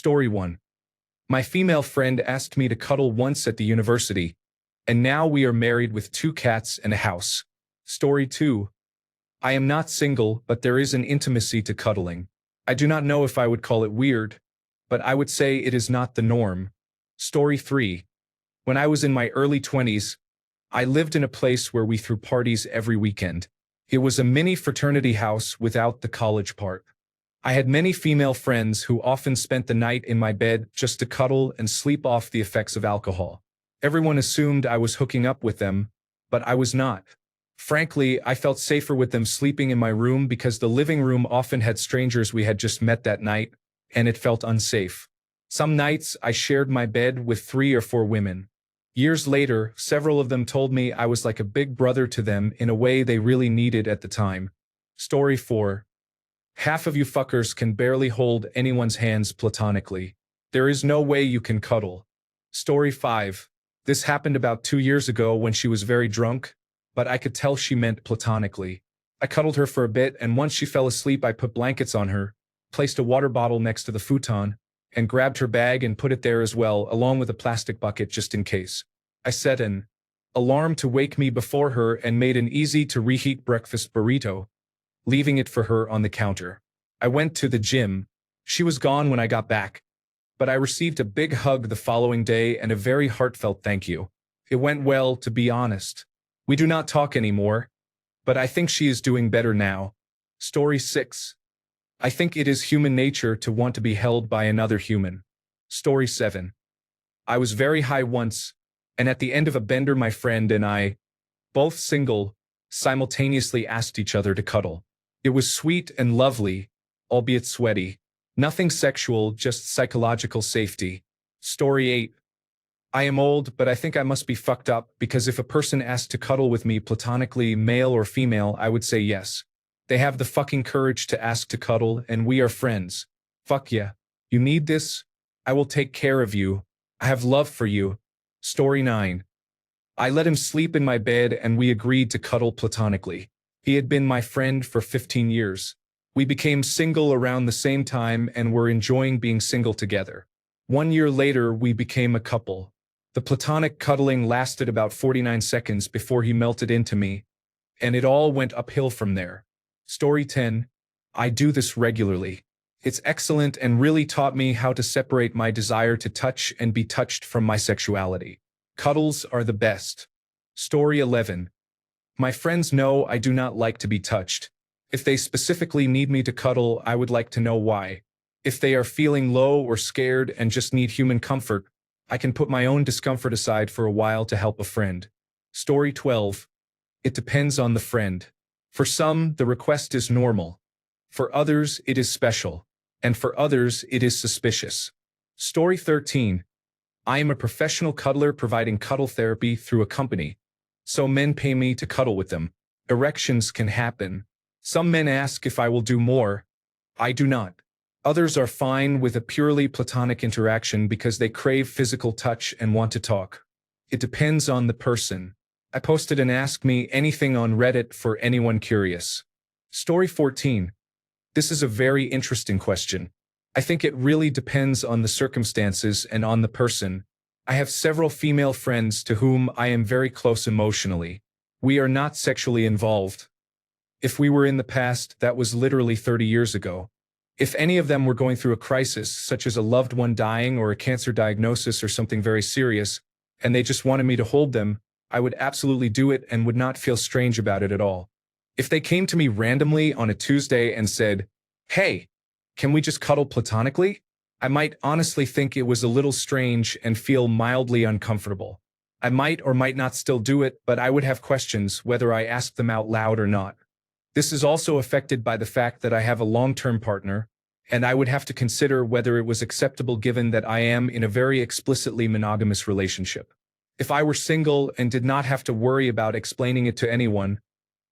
Story 1. My female friend asked me to cuddle once at the university, and now we are married with 2 cats and a house. Story 2. I am not single, but there is an intimacy to cuddling. I do not know if I would call it weird, but I would say it is not the norm. Story 3. When I was in my early 20s, I lived in a place where we threw parties every weekend. It was a mini fraternity house without the college part. I had many female friends who often spent the night in my bed just to cuddle and sleep off the effects of alcohol. Everyone assumed I was hooking up with them, but I was not. Frankly, I felt safer with them sleeping in my room because the living room often had strangers we had just met that night, and it felt unsafe. Some nights I shared my bed with 3 or 4 women. Years later, several of them told me I was like a big brother to them in a way they really needed at the time. Story 4. Half of you fuckers can barely hold anyone's hands platonically. There is no way you can cuddle. Story 5. This happened about 2 years ago when she was very drunk, but I could tell she meant platonically. I cuddled her for a bit, and once she fell asleep I put blankets on her, placed a water bottle next to the futon, and grabbed her bag and put it there as well, along with a plastic bucket just in case. I set an alarm to wake me before her and made an easy-to-reheat breakfast burrito, leaving it for her on the counter. I went to the gym. She was gone when I got back, but I received a big hug the following day and a very heartfelt thank you. It went well, to be honest. We do not talk anymore, but I think she is doing better now. Story 6. I think it is human nature to want to be held by another human. Story 7. I was very high once, and at the end of a bender my friend and I, both single, simultaneously asked each other to cuddle. It was sweet and lovely, albeit sweaty. Nothing sexual, just psychological safety. Story 8. I am old, but I think I must be fucked up because if a person asked to cuddle with me platonically, male or female, I would say yes. They have the fucking courage to ask to cuddle, and we are friends. Fuck yeah. You need this? I will take care of you. I have love for you. Story 9. I let him sleep in my bed and we agreed to cuddle platonically. He had been my friend for 15 years. We became single around the same time and were enjoying being single together. 1 year later, we became a couple. The platonic cuddling lasted about 49 seconds before he melted into me, and it all went uphill from there. Story 10. I do this regularly. It's excellent and really taught me how to separate my desire to touch and be touched from my sexuality. Cuddles are the best. Story 11. My friends know I do not like to be touched. If they specifically need me to cuddle, I would like to know why. If they are feeling low or scared and just need human comfort, I can put my own discomfort aside for a while to help a friend. Story 12. It depends on the friend. For some, the request is normal. For others, it is special. And for others, it is suspicious. Story 13. I am a professional cuddler providing cuddle therapy through a company. So men pay me to cuddle with them. Erections can happen. Some men ask if I will do more. I do not. Others are fine with a purely platonic interaction because they crave physical touch and want to talk. It depends on the person. I posted an Ask Me Anything on Reddit for anyone curious. Story 14. This is a very interesting question. I think it really depends on the circumstances and on the person. I have several female friends to whom I am very close emotionally. We are not sexually involved. If we were in the past, that was literally 30 years ago. If any of them were going through a crisis, such as a loved one dying or a cancer diagnosis or something very serious, and they just wanted me to hold them, I would absolutely do it and would not feel strange about it at all. If they came to me randomly on a Tuesday and said, "Hey, can we just cuddle platonically?" I might honestly think it was a little strange and feel mildly uncomfortable. I might or might not still do it, but I would have questions whether I asked them out loud or not. This is also affected by the fact that I have a long-term partner, and I would have to consider whether it was acceptable given that I am in a very explicitly monogamous relationship. If I were single and did not have to worry about explaining it to anyone,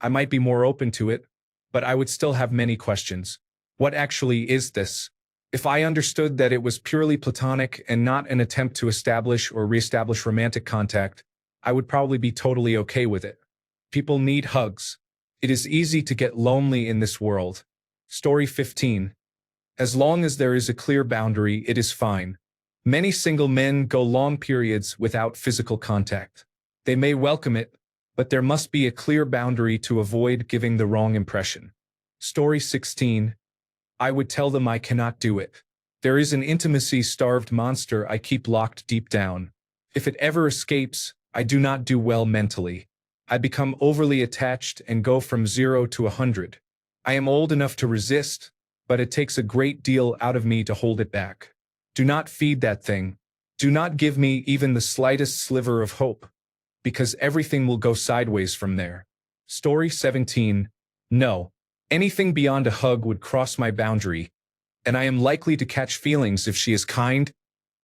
I might be more open to it, but I would still have many questions. What actually is this? If I understood that it was purely platonic and not an attempt to establish or reestablish romantic contact, I would probably be totally okay with it. People need hugs. It is easy to get lonely in this world. Story 15. As long as there is a clear boundary, it is fine. Many single men go long periods without physical contact. They may welcome it, but there must be a clear boundary to avoid giving the wrong impression. Story 16. I would tell them I cannot do it. There is an intimacy-starved monster I keep locked deep down. If it ever escapes, I do not do well mentally. I become overly attached and go from 0 to 100. I am old enough to resist, but it takes a great deal out of me to hold it back. Do not feed that thing. Do not give me even the slightest sliver of hope, because everything will go sideways from there. Story 17. No. Anything beyond a hug would cross my boundary, and I am likely to catch feelings if she is kind,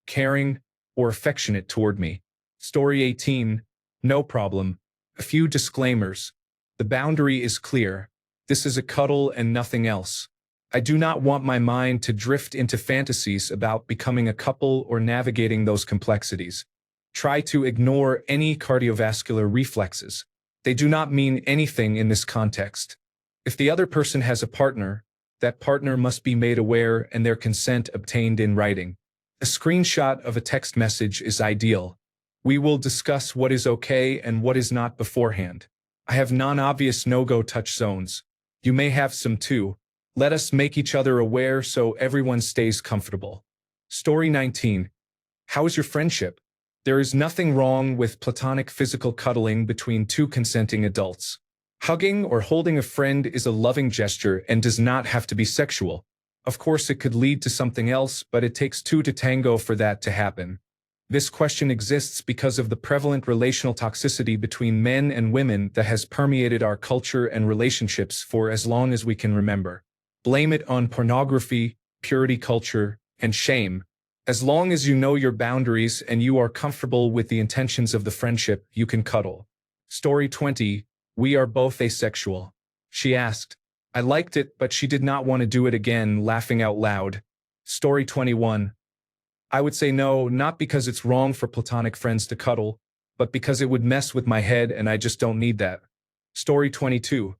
caring, or affectionate toward me. Story 18. No problem. A few disclaimers. The boundary is clear. This is a cuddle and nothing else. I do not want my mind to drift into fantasies about becoming a couple or navigating those complexities. Try to ignore any cardiovascular reflexes. They do not mean anything in this context. If the other person has a partner, that partner must be made aware and their consent obtained in writing. A screenshot of a text message is ideal. We will discuss what is okay and what is not beforehand. I have non-obvious no-go touch zones. You may have some too. Let us make each other aware so everyone stays comfortable. Story 19. How is your friendship? There is nothing wrong with platonic physical cuddling between two consenting adults. Hugging or holding a friend is a loving gesture and does not have to be sexual. Of course, it could lead to something else, but it takes two to tango for that to happen. This question exists because of the prevalent relational toxicity between men and women that has permeated our culture and relationships for as long as we can remember. Blame it on pornography, purity culture, and shame. As long as you know your boundaries and you are comfortable with the intentions of the friendship, you can cuddle. Story 20. We are both asexual. She asked. I liked it, but she did not want to do it again, laughing out loud. Story 21. I would say no, not because it's wrong for platonic friends to cuddle, but because it would mess with my head and I just don't need that. Story 22.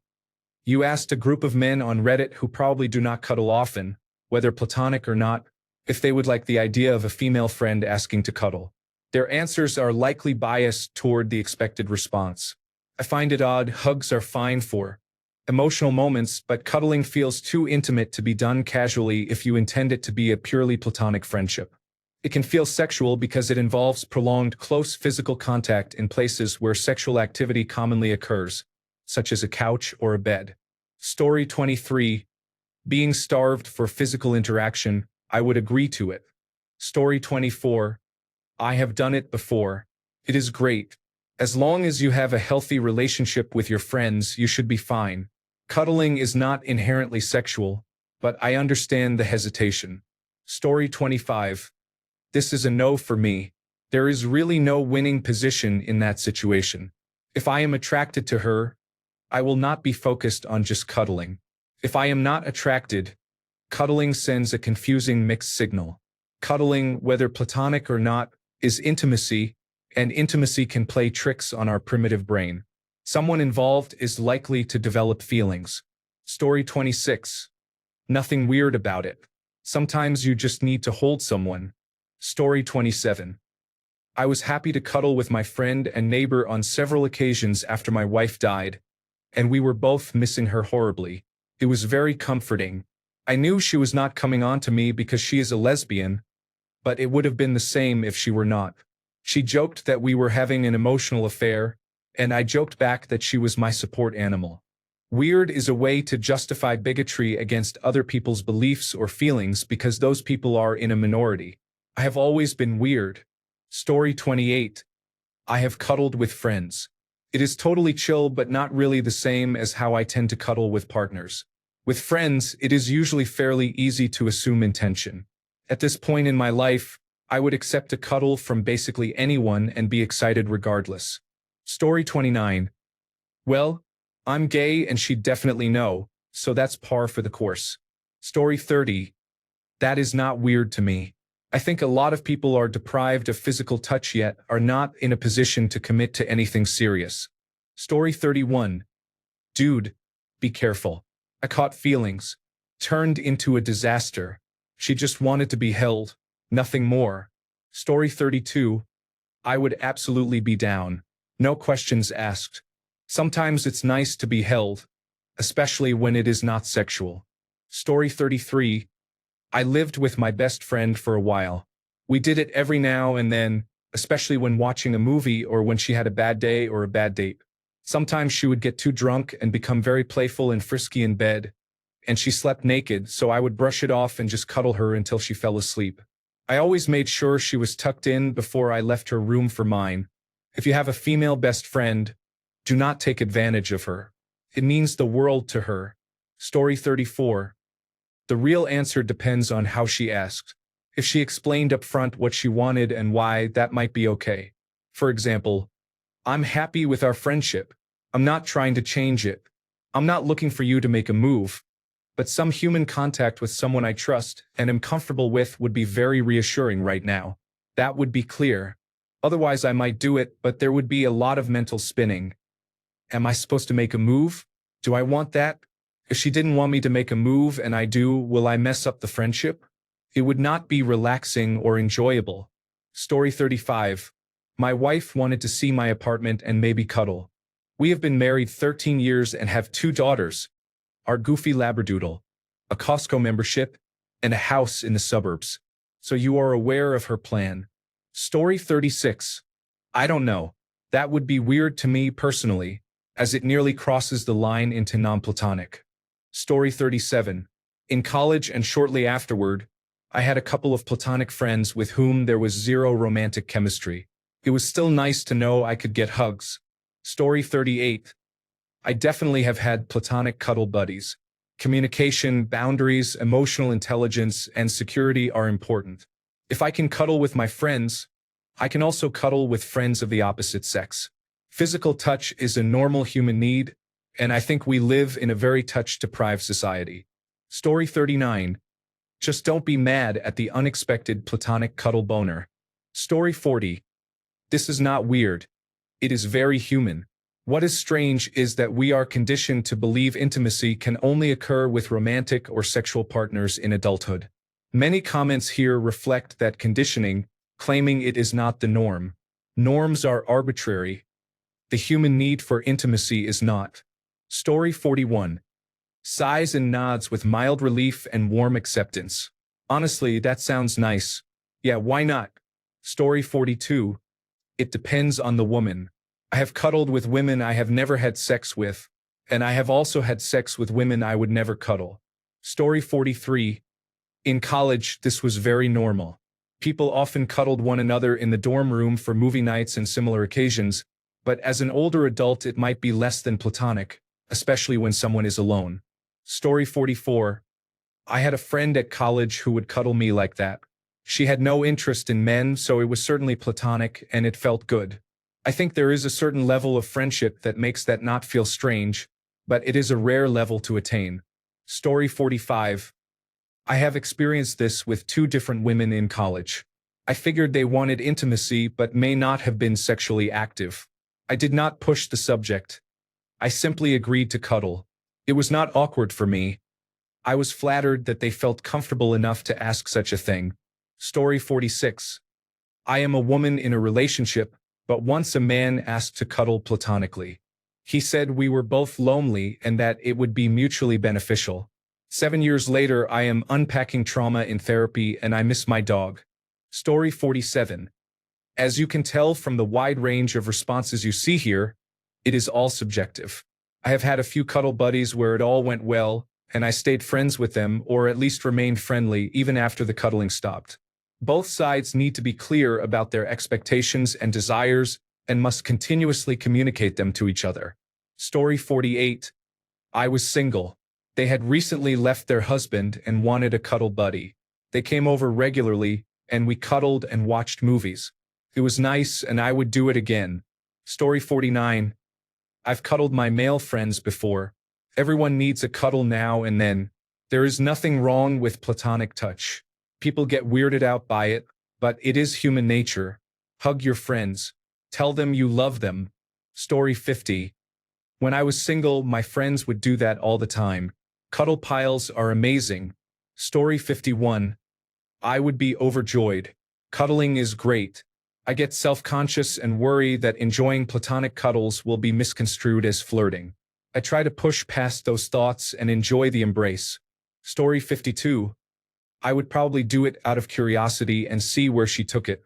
You asked a group of men on Reddit who probably do not cuddle often, whether platonic or not, if they would like the idea of a female friend asking to cuddle. Their answers are likely biased toward the expected response. I find it odd. Hugs are fine for emotional moments, but cuddling feels too intimate to be done casually if you intend it to be a purely platonic friendship. It can feel sexual because it involves prolonged close physical contact in places where sexual activity commonly occurs, such as a couch or a bed. Story 23. Being starved for physical interaction, I would agree to it. Story 24. I have done it before. It is great. As long as you have a healthy relationship with your friends, you should be fine. Cuddling is not inherently sexual, but I understand the hesitation. Story 25. This is a no for me. There is really no winning position in that situation. If I am attracted to her, I will not be focused on just cuddling. If I am not attracted, cuddling sends a confusing mixed signal. Cuddling, whether platonic or not, is intimacy, and intimacy can play tricks on our primitive brain. Someone involved is likely to develop feelings. Story 26. Nothing weird about it. Sometimes you just need to hold someone. Story 27. I was happy to cuddle with my friend and neighbor on several occasions after my wife died, and we were both missing her horribly. It was very comforting. I knew she was not coming on to me because she is a lesbian, but it would have been the same if she were not. She joked that we were having an emotional affair, and I joked back that she was my support animal. Weird is a way to justify bigotry against other people's beliefs or feelings because those people are in a minority. I have always been weird. Story 28. I have cuddled with friends. It is totally chill but not really the same as how I tend to cuddle with partners. With friends, it is usually fairly easy to assume intention. At this point in my life, I would accept a cuddle from basically anyone and be excited regardless. Story 29. Well, I'm gay and she'd definitely know, so that's par for the course. Story 30. That is not weird to me. I think a lot of people are deprived of physical touch yet are not in a position to commit to anything serious. Story 31. Dude, be careful. I caught feelings. Turned into a disaster. She just wanted to be held, nothing more. Story 32. I would absolutely be down. No questions asked. Sometimes it's nice to be held, especially when it is not sexual. Story 33. I lived with my best friend for a while. We did it every now and then, especially when watching a movie or when she had a bad day or a bad date. Sometimes she would get too drunk and become very playful and frisky in bed, and she slept naked, so I would brush it off and just cuddle her until she fell asleep. I always made sure she was tucked in before I left her room for mine. If you have a female best friend, do not take advantage of her. It means the world to her. Story 34. The real answer depends on how she asked. If she explained up front what she wanted and why, that might be okay. For example, I'm happy with our friendship. I'm not trying to change it. I'm not looking for you to make a move. But some human contact with someone I trust and am comfortable with would be very reassuring right now. That would be clear. Otherwise I might do it, but there would be a lot of mental spinning. Am I supposed to make a move? Do I want that? If she didn't want me to make a move and I do, will I mess up the friendship? It would not be relaxing or enjoyable. Story 35. My wife wanted to see my apartment and maybe cuddle. We have been married 13 years and have 2 daughters, our goofy labradoodle, a Costco membership, and a house in the suburbs. So you are aware of her plan. Story 36. I don't know. That would be weird to me personally, as it nearly crosses the line into non-platonic. Story 37. In college and shortly afterward, I had a couple of platonic friends with whom there was zero romantic chemistry. It was still nice to know I could get hugs. Story 38. I definitely have had platonic cuddle buddies. Communication, boundaries, emotional intelligence, and security are important. If I can cuddle with my friends, I can also cuddle with friends of the opposite sex. Physical touch is a normal human need, and I think we live in a very touch-deprived society. Story 39. Just don't be mad at the unexpected platonic cuddle boner. Story 40. This is not weird. It is very human. What is strange is that we are conditioned to believe intimacy can only occur with romantic or sexual partners in adulthood. Many comments here reflect that conditioning, claiming it is not the norm. Norms are arbitrary. The human need for intimacy is not. Story 41. Sighs and nods with mild relief and warm acceptance. Honestly, that sounds nice. Yeah, why not? Story 42. It depends on the woman. I have cuddled with women I have never had sex with, and I have also had sex with women I would never cuddle. Story 43. In college, this was very normal. People often cuddled one another in the dorm room for movie nights and similar occasions, but as an older adult it might be less than platonic, especially when someone is alone. Story 44. I had a friend at college who would cuddle me like that. She had no interest in men, so it was certainly platonic, and it felt good. I think there is a certain level of friendship that makes that not feel strange, but it is a rare level to attain. Story 45. I have experienced this with 2 different women in college. I figured they wanted intimacy but may not have been sexually active. I did not push the subject. I simply agreed to cuddle. It was not awkward for me. I was flattered that they felt comfortable enough to ask such a thing. Story 46. I am a woman in a relationship, but once a man asked to cuddle platonically. He said we were both lonely and that it would be mutually beneficial. 7 years later, I am unpacking trauma in therapy and I miss my dog. Story 47. As you can tell from the wide range of responses you see here, it is all subjective. I have had a few cuddle buddies where it all went well, and I stayed friends with them or at least remained friendly even after the cuddling stopped. Both sides need to be clear about their expectations and desires and must continuously communicate them to each other. Story 48. I was single. They had recently left their husband and wanted a cuddle buddy. They came over regularly, and we cuddled and watched movies. It was nice, and I would do it again. Story 49. I've cuddled my male friends before. Everyone needs a cuddle now and then. There is nothing wrong with platonic touch. People get weirded out by it, but it is human nature. Hug your friends. Tell them you love them. Story 50. When I was single, my friends would do that all the time. Cuddle piles are amazing. Story 51. I would be overjoyed. Cuddling is great. I get self-conscious and worry that enjoying platonic cuddles will be misconstrued as flirting. I try to push past those thoughts and enjoy the embrace. Story 52. I would probably do it out of curiosity and see where she took it.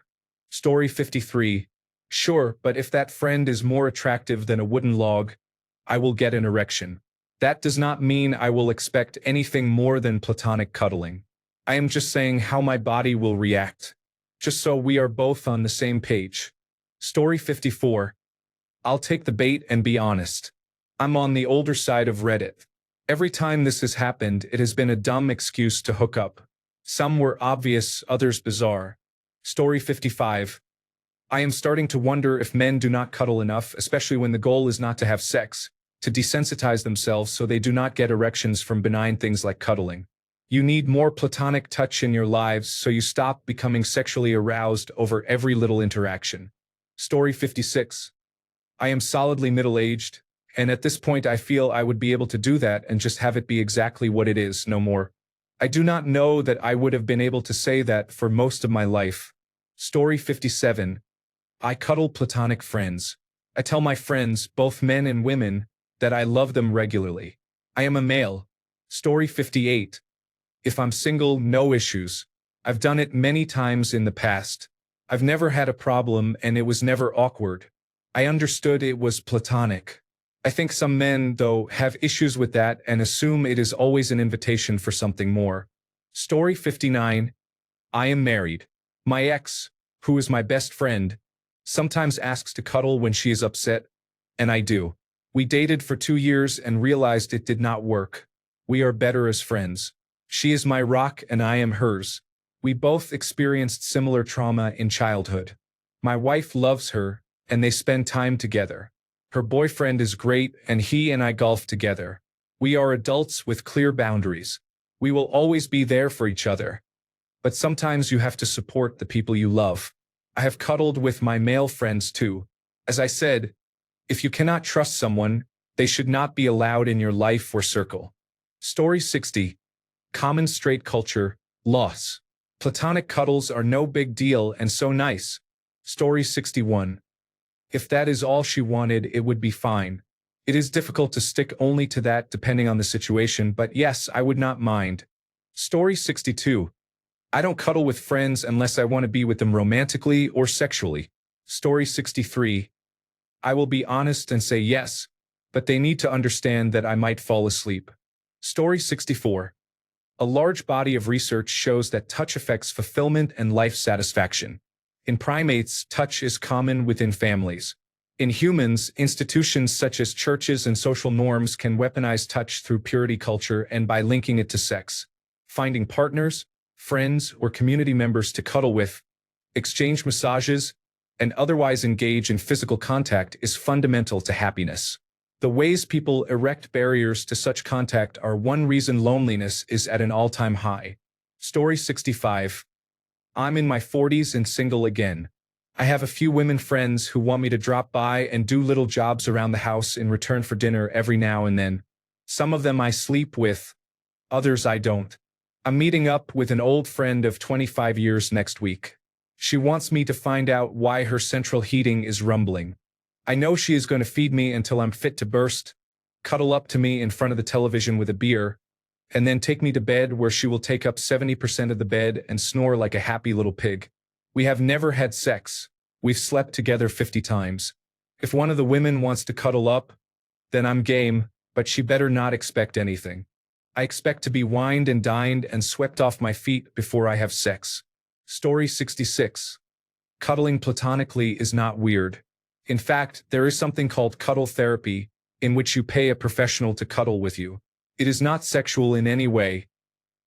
Story 53. Sure, but if that friend is more attractive than a wooden log, I will get an erection. That does not mean I will expect anything more than platonic cuddling. I am just saying how my body will react. Just so we are both on the same page. Story 54. I'll take the bait and be honest. I'm on the older side of Reddit. Every time this has happened, it has been a dumb excuse to hook up. Some were obvious, others bizarre. Story 55. I am starting to wonder if men do not cuddle enough, especially when the goal is not to have sex, to desensitize themselves so they do not get erections from benign things like cuddling. You need more platonic touch in your lives so you stop becoming sexually aroused over every little interaction. Story 56. I am solidly middle-aged, and at this point I feel I would be able to do that and just have it be exactly what it is, no more. I do not know that I would have been able to say that for most of my life. Story 57. I cuddle platonic friends. I tell my friends, both men and women, that I love them regularly. I am a male. Story 58. If I'm single, no issues. I've done it many times in the past. I've never had a problem and it was never awkward. I understood it was platonic. I think some men, though, have issues with that and assume it is always an invitation for something more. Story 59. I am married. My ex, who is my best friend, sometimes asks to cuddle when she is upset, and I do. We dated for 2 years and realized it did not work. We are better as friends. She is my rock and I am hers. We both experienced similar trauma in childhood. My wife loves her, and they spend time together. Her boyfriend is great and he and I golf together. We are adults with clear boundaries. We will always be there for each other. But sometimes you have to support the people you love. I have cuddled with my male friends too. As I said, if you cannot trust someone, they should not be allowed in your life or circle. Story 60. Common straight culture, loss. Platonic cuddles are no big deal and so nice. Story 61. If that is all she wanted, it would be fine. It is difficult to stick only to that depending on the situation, but yes, I would not mind. Story 62. I don't cuddle with friends unless I want to be with them romantically or sexually. Story 63. I will be honest and say yes, but they need to understand that I might fall asleep. Story 64. A large body of research shows that touch affects fulfillment and life satisfaction. In primates, touch is common within families. In humans, institutions such as churches and social norms can weaponize touch through purity culture and by linking it to sex. Finding partners, friends, or community members to cuddle with, exchange massages, and otherwise engage in physical contact is fundamental to happiness. The ways people erect barriers to such contact are one reason loneliness is at an all-time high. Story 65. I'm in my 40s and single again. I have a few women friends who want me to drop by and do little jobs around the house in return for dinner every now and then. Some of them I sleep with, others I don't. I'm meeting up with an old friend of 25 years next week. She wants me to find out why her central heating is rumbling. I know she is going to feed me until I'm fit to burst, cuddle up to me in front of the television with a beer, and then take me to bed where she will take up 70% of the bed and snore like a happy little pig. We have never had sex. We've slept together 50 times. If one of the women wants to cuddle up, then I'm game, but she better not expect anything. I expect to be wined and dined and swept off my feet before I have sex. Story 66. Cuddling platonically is not weird. In fact, there is something called cuddle therapy, in which you pay a professional to cuddle with you. It is not sexual in any way.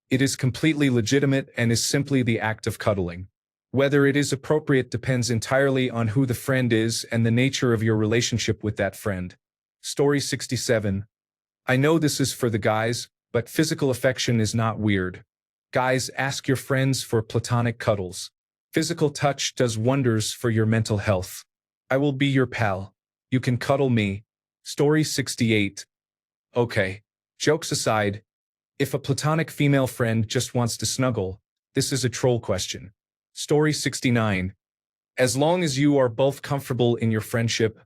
It is completely legitimate and is simply the act of cuddling. Whether it is appropriate depends entirely on who the friend is and the nature of your relationship with that friend. Story 67. I know this is for the guys, but physical affection is not weird. Guys, ask your friends for platonic cuddles. Physical touch does wonders for your mental health. I will be your pal. You can cuddle me. Story 68. Okay. Jokes aside, if a platonic female friend just wants to snuggle, This is a troll question. Story 69. As long as you are both comfortable in your friendship,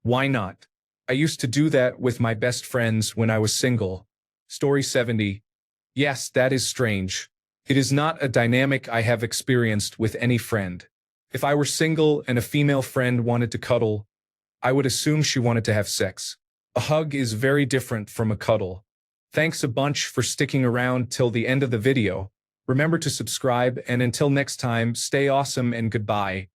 why not? I used to do that with my best friends when I was single. Story 70. Yes, that is strange. It is not a dynamic I have experienced with any friend. If I were single and a female friend wanted to cuddle, I would assume she wanted to have sex. A hug is very different from a cuddle. Thanks a bunch for sticking around till the end of the video. Remember to subscribe, and until next time, stay awesome and goodbye.